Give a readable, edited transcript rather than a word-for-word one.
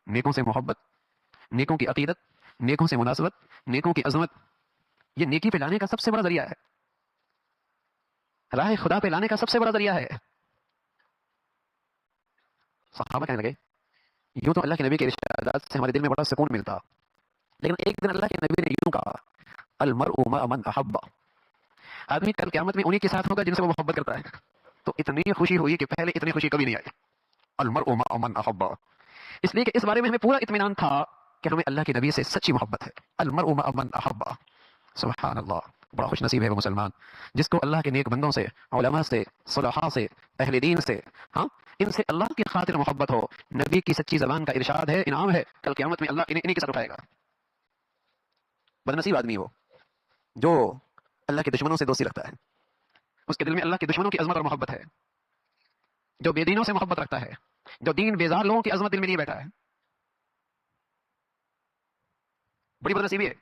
نیکوں سے محبت، نیکوں کی عقیدت، نیکوں سے مناسبت، نیکوں کی عظمت، یہ نیکی پہ لانے کا سب سے بڑا ذریعہ ہے، راہ خدا پہ لانے کا سب سے بڑا ذریعہ ہے۔ صحابہ کہنے لگے یوں تو اللہ کے نبی کے ارشادات سے ہمارے دل میں بڑا سکون ملتا، لیکن ایک دن اللہ کے نبی نے یوں کہا المرء مع من احب، آدمی کل قیامت میں انہی کے ساتھ ہوگا جن سے وہ محبت کرتا ہے۔ تو اتنی خوشی ہوئی کہ پہلے اتنی خوشی کبھی نہیں آئی، المرء مع من احب، اس لیے کہ اس بارے میں ہمیں پورا اطمینان تھا کہ ہمیں اللہ کے نبی سے سچی محبت ہے۔ المرء مع من احب، سبحان اللہ، بڑا خوش نصیب ہے وہ مسلمان جس کو اللہ کے نیک بندوں سے، علماء سے، صلحاء سے، اہل دین سے، ہاں ان سے اللہ کی خاطر محبت ہو۔ نبی کی سچی زبان کا ارشاد ہے، انعام ہے، کل قیامت میں اللہ انہیں کے ساتھ اٹھائے گا۔ بدنصیب آدمی وہ جو اللہ کے دشمنوں سے دوستی رکھتا ہے، اس کے دل میں اللہ کے دشمنوں کی عظمت اور محبت ہے، جو بے دینوں سے محبت رکھتا ہے، جو دین بیزار لوگوں کی عظمت دل میں لیے بیٹھا ہے، بڑی بدنصیبی ہے۔